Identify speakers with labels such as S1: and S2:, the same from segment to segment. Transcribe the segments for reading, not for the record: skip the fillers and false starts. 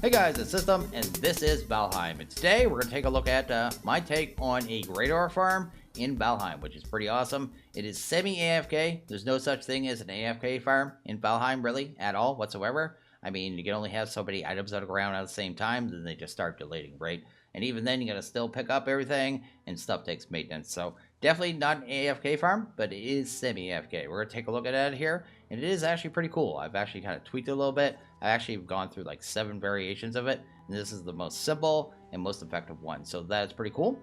S1: Hey guys, it's System, and this is Valheim. And today we're going to take a look at my take on a Greydwarf farm in Valheim, which is pretty awesome. It is semi-AFK. There's no such thing as an AFK farm in Valheim, really, at all, whatsoever. I mean, you can only have so many items on the ground at the same time, then they just start deleting, right? And even then, you got to still pick up everything, and stuff takes maintenance. So, definitely not an AFK farm, but it is semi-AFK. We're going to take a look at it here, and it is actually pretty cool. I've actually kind of tweaked it a little bit. I actually have gone through like 7 variations of it, and this is the most simple and most effective one. So that's pretty cool.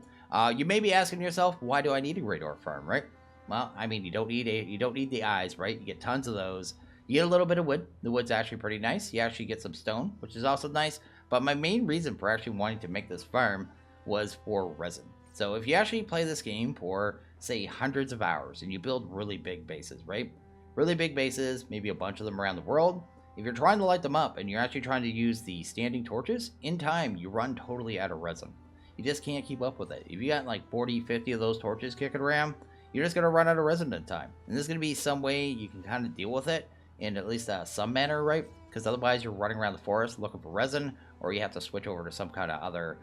S1: You may be asking yourself, why do I need a Greydwarf farm, right? Well, I mean, you don't need the eyes, right? You get tons of those. You get a little bit of wood. The wood's actually pretty nice. You actually get some stone, which is also nice. But my main reason for actually wanting to make this farm was for resin. So if you actually play this game for, say, hundreds of hours, and you build really big bases, right? Really big bases, maybe a bunch of them around the world. If you're trying to light them up and you're actually trying to use the standing torches, in time, you run totally out of resin. You just can't keep up with it. If you got like 40, 50 of those torches kicking around, you're just going to run out of resin in time. And there's going to be some way you can kind of deal with it in at least some manner, right? Because otherwise you're running around the forest looking for resin, or you have to switch over to some kind of other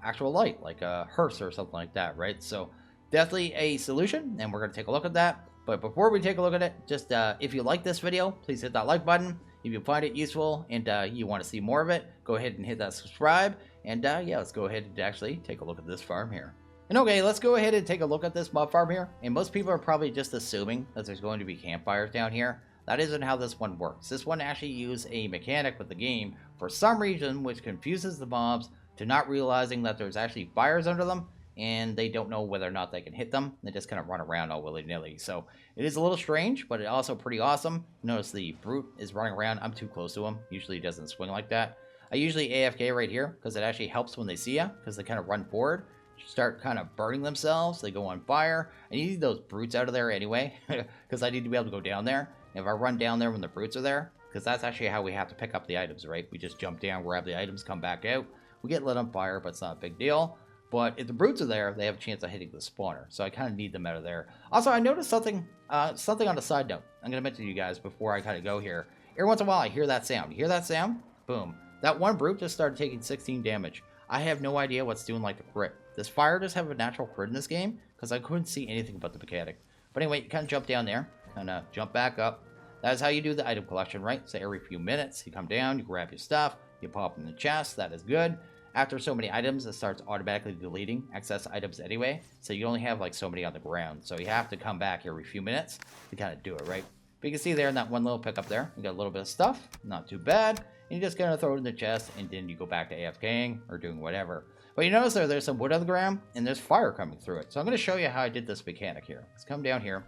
S1: actual light, like a hearse or something like that, right? So definitely a solution, and we're going to take a look at that. But before we take a look at it, just if you like this video, please hit that like button. If you find it useful and you want to see more of it, go ahead and hit that subscribe. And yeah, let's go ahead and actually take a look at this farm here. And okay, let's go ahead and take a look at this mob farm here. And most people are probably just assuming that there's going to be campfires down here. That isn't how this one works. This one actually uses a mechanic with the game for some reason, which confuses the mobs to not realizing that there's actually fires under them, and they don't know whether or not they can hit them. They just kind of run around all willy-nilly. So it is a little strange, but it's also pretty awesome. Notice the brute is running around. I'm too close to him. Usually he doesn't swing like that. I usually AFK right here because it actually helps when they see you, because they kind of run forward, start kind of burning themselves. They go on fire. And you need those brutes out of there anyway, because I need to be able to go down there. And if I run down there when the brutes are there, because that's actually how we have to pick up the items, right? We just jump down, grab the items, come back out. We get lit on fire, but it's not a big deal. But if the brutes are there, they have a chance of hitting the spawner. So I kind of need them out of there. Also, I noticed something on a side note. I'm going to mention to you guys before I kind of go here. Every once in a while, I hear that sound. You hear that sound? Boom. That one brute just started taking 16 damage. I have no idea what's doing like the crit. Does fire just have a natural crit in this game? Because I couldn't see anything about the mechanic. But anyway, you kind of jump down there. Kind of jump back up. That is how you do the item collection, right? So every few minutes, you come down, you grab your stuff, you pop in the chest. That is good. After so many items, it starts automatically deleting excess items anyway. So you only have like so many on the ground. So you have to come back every few minutes to kind of do it, right? But you can see there in that one little pickup there, you got a little bit of stuff. Not too bad. And you just kind of throw it in the chest, and then you go back to AFKing or doing whatever. But you notice there's some wood on the ground, and there's fire coming through it. So I'm going to show you how I did this mechanic here. Let's come down here.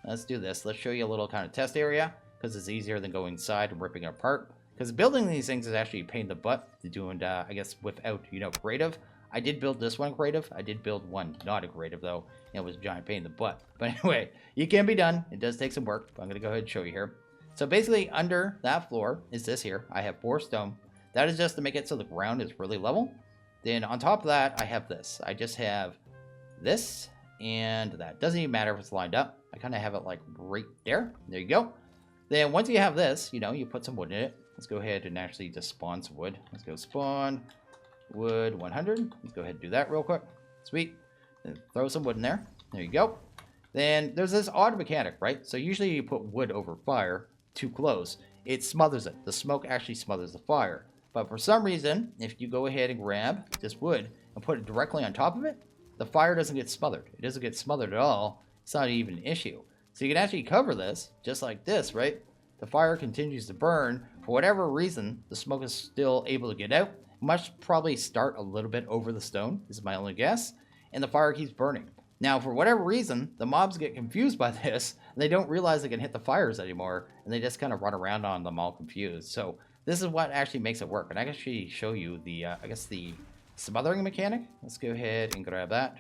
S1: Let's do this. Let's show you a little kind of test area, because it's easier than going inside and ripping it apart. Because building these things is actually a pain in the butt to do, and I guess without, creative. I did build this one creative. I did build one not a creative, though. It was a giant pain in the butt. But anyway, it can be done. It does take some work. But I'm going to go ahead and show you here. So basically, under that floor is this here. I have 4 stone. That is just to make it so the ground is really level. Then on top of that, I have this. I just have this and that. Doesn't even matter if it's lined up. I kind of have it like right there. There you go. Then once you have this, you put some wood in it. Let's go ahead and actually just spawn some wood. Let's go spawn wood 100. Let's go ahead and do that real quick. Sweet. Then throw some wood in there. There you go. Then there's this odd mechanic, right? So usually you put wood over fire too close. It smothers it. The smoke actually smothers the fire. But for some reason, if you go ahead and grab this wood and put it directly on top of it, the fire doesn't get smothered. It doesn't get smothered at all. It's not even an issue. So you can actually cover this just like this, right? The fire continues to burn. For whatever reason, the smoke is still able to get out. It must probably start a little bit over the stone, is my only guess. And the fire keeps burning. Now, for whatever reason, the mobs get confused by this. And they don't realize they can hit the fires anymore. And they just kind of run around on them all confused. So this is what actually makes it work. And I can actually show you the, I guess the smothering mechanic. Let's go ahead and grab that.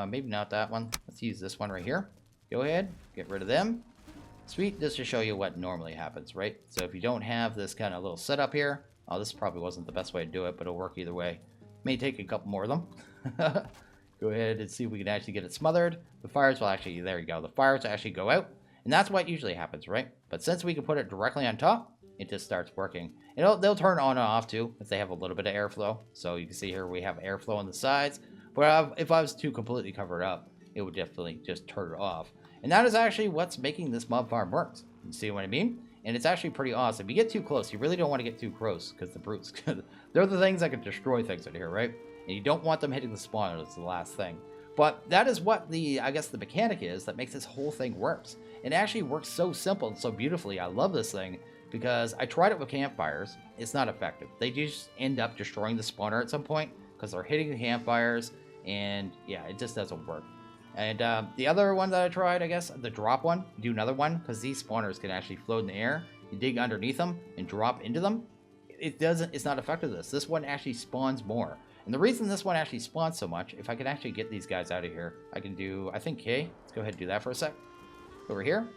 S1: Maybe not that one. Let's use this one right here. Go ahead, get rid of them. Sweet, just to show you what normally happens, right? So if you don't have this kind of little setup here, oh, this probably wasn't the best way to do it, but it'll work either way. May take a couple more of them. Go ahead and see if we can actually get it smothered. The fires will actually, there you go. The fires will actually go out. And that's what usually happens, right? But since we can put it directly on top, it just starts working. And they'll turn on and off too if they have a little bit of airflow. So you can see here we have airflow on the sides. But if I was too completely covered up, it would definitely just turn it off. And that is actually what's making this mob farm works. You see what I mean? And it's actually pretty awesome. If you get too close, you really don't want to get too close because the brutes, they're the things that can destroy things in here, right? And you don't want them hitting the spawner. That's the last thing. But that is what I guess the mechanic is that makes this whole thing works. It actually works so simple and so beautifully. I love this thing because I tried it with campfires. It's not effective. They just end up destroying the spawner at some point because they're hitting the campfires, and yeah, it just doesn't work. And the other one that I tried, I guess, the drop one, do another one, because these spawners can actually float in the air. You dig underneath them and drop into them. It's not effective this one actually spawns more. And the reason this one actually spawns so much, if I can actually get these guys out of here, I can do, I think K. Let's go ahead and do that for a sec. Over here.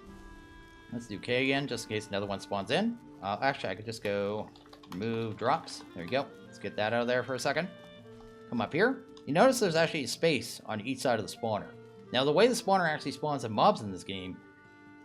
S1: Let's do K again, just in case another one spawns in. Actually, I could just go remove drops. There you go. Let's get that out of there for a second. Come up here. You notice there's actually space on each side of the spawner. Now, the way the spawner actually spawns the mobs in this game,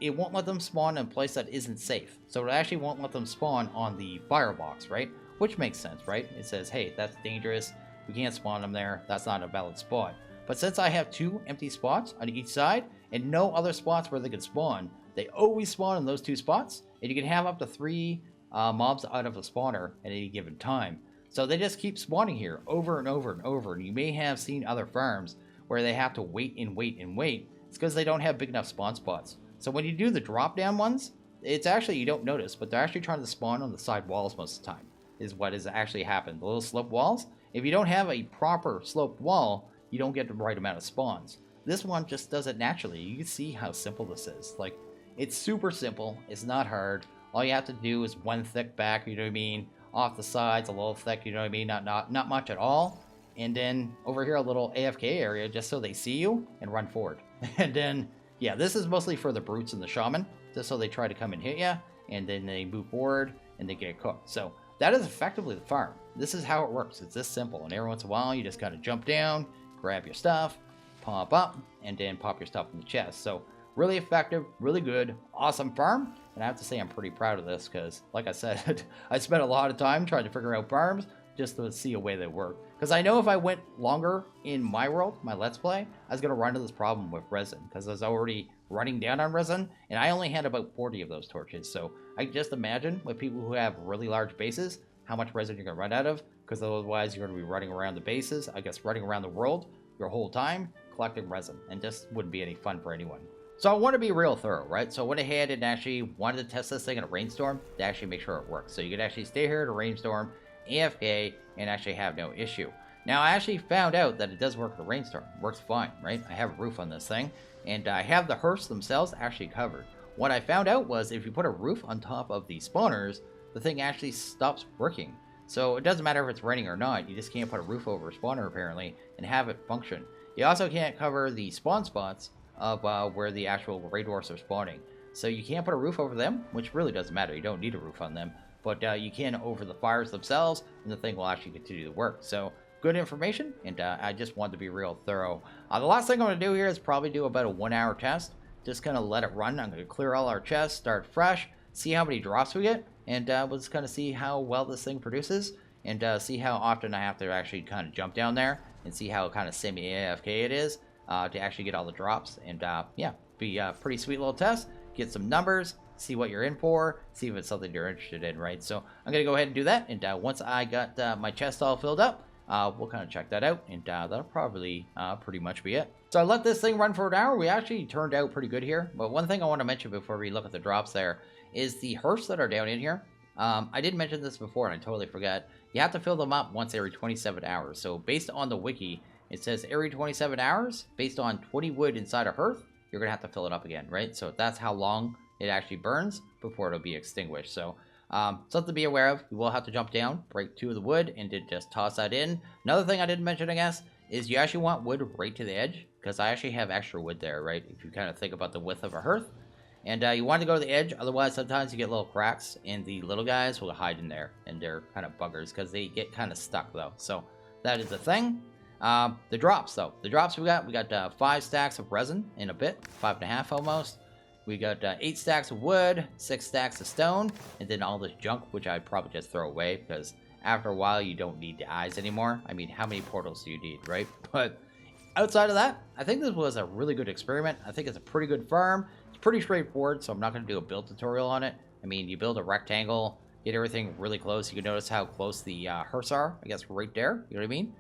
S1: it won't let them spawn in a place that isn't safe. So it actually won't let them spawn on the firebox, right? Which makes sense, right? It says, hey, that's dangerous. We can't spawn them there. That's not a valid spot. But since I have 2 empty spots on each side and no other spots where they can spawn, they always spawn in those 2 spots. And you can have up to 3 mobs out of a spawner at any given time. So they just keep spawning here over and over and over. And you may have seen other farms where they have to wait and wait and wait. It's because they don't have big enough spawn spots. So when you do the drop down ones, it's actually, you don't notice, but they're actually trying to spawn on the side walls most of the time, is what has actually happened. The little slope walls, if you don't have a proper sloped wall, you don't get the right amount of spawns. This one just does it naturally. You can see how simple this is. Like, it's super simple. It's not hard. All you have to do is 1 thick back, you know what I mean? Off the sides, a little thick, you know what I mean? Not much at all. And then over here, a little AFK area, just so they see you and run forward. And then, yeah, this is mostly for the brutes and the shaman, just so they try to come and hit you, and then they move forward and they get cooked. So that is effectively the farm. This is how it works. It's this simple. And every once in a while, you just kind of jump down, grab your stuff, pop up, and then pop your stuff in the chest. So really effective, really good, awesome farm. And I have to say I'm pretty proud of this because, like I said, I spent a lot of time trying to figure out farms just to see a way they work. Because I know if I went longer in my world, my Let's Play, I was going to run into this problem with resin. Because I was already running down on resin, and I only had about 40 of those torches. So I can just imagine with people who have really large bases, how much resin you're going to run out of. Because otherwise you're going to be running around the bases, I guess running around the world your whole time, collecting resin. And just wouldn't be any fun for anyone. So I want to be real thorough, right? So I went ahead and actually wanted to test this thing in a rainstorm to actually make sure it works. So you could actually stay here in a rainstorm, AFK, and actually have no issue. Now, I actually found out that it does work in a rainstorm. It works fine, right? I have a roof on this thing, and I have the hearths themselves actually covered. What I found out was if you put a roof on top of the spawners, the thing actually stops working. So it doesn't matter if it's raining or not, you just can't put a roof over a spawner apparently and have it function. You also can't cover the spawn spots of where the actual Greydwarfs are spawning. So you can't put a roof over them, which really doesn't matter. You don't need a roof on them. But you can over the fires themselves, and the thing will actually continue to work. So good information, and I just wanted to be real thorough. The last thing I'm going to do here is probably do about a 1-hour test. Just kind of let it run. I'm going to clear all our chests, start fresh, see how many drops we get, and we'll just kind of see how well this thing produces, and see how often I have to actually kind of jump down there, and see how kind of semi-AFK it is to actually get all the drops. And yeah, be a pretty sweet little test. Get some numbers, see what you're in for, see if it's something you're interested in, right? So I'm going to go ahead and do that, and once I got my chest all filled up, we'll kind of check that out, and that'll probably pretty much be it. So I let this thing run for an hour. We actually turned out pretty good here, but one thing I want to mention before we look at the drops there is the hearths that are down in here. I did mention this before, and I totally forgot. You have to fill them up once every 27 hours. So based on the wiki, it says every 27 hours, based on 20 wood inside a hearth, you're going to have to fill it up again, right? So that's how long it actually burns before it'll be extinguished. So something to be aware of. You will have to jump down, break 2 of the wood, and then just toss that in. Another thing I didn't mention, I guess, is you actually want wood right to the edge, because I actually have extra wood there, right? If you kind of think about the width of a hearth. And you want to go to the edge, otherwise sometimes you get little cracks, and the little guys will hide in there, and they're kind of buggers, because they get kind of stuck, though. So that is the thing. The drops, though. The drops we got 5 stacks of resin in a bit, 5.5 almost. We got 8 stacks of wood, 6 stacks of stone, and then all this junk, which I'd probably just throw away because after a while you don't need the eyes anymore. I mean, how many portals do you need, right? But outside of that, I think this was a really good experiment. I think it's a pretty good farm. It's pretty straightforward, so I'm not going to do a build tutorial on it. I mean, you build a rectangle, get everything really close. You can notice how close the hearths are, I guess, right there. You know what I mean?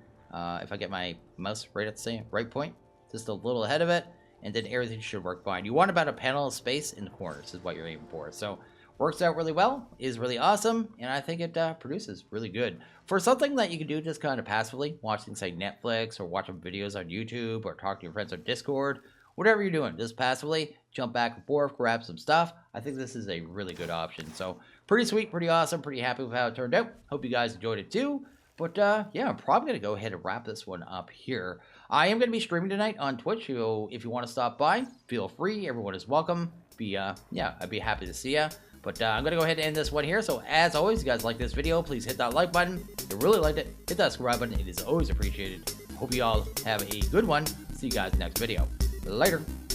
S1: If I get my mouse right at the same right point, just a little ahead of it, and then everything should work fine. You want about a panel of space in the corners is what you're aiming for. So works out really well, is really awesome, and I think it produces really good. For something that you can do just kind of passively, watching, say, Netflix, or watching videos on YouTube, or talk to your friends on Discord, whatever you're doing, just passively, jump back and forth, grab some stuff. I think this is a really good option. So pretty sweet, pretty awesome, pretty happy with how it turned out. Hope you guys enjoyed it too. But yeah, I'm probably going to go ahead and wrap this one up here. I am going to be streaming tonight on Twitch, so if you want to stop by, feel free. Everyone is welcome. Yeah, I'd be happy to see ya. But I'm going to go ahead and end this one here. So as always, if you guys like this video, please hit that like button. If you really liked it, hit that subscribe button. It is always appreciated. Hope you all have a good one. See you guys next video. Later.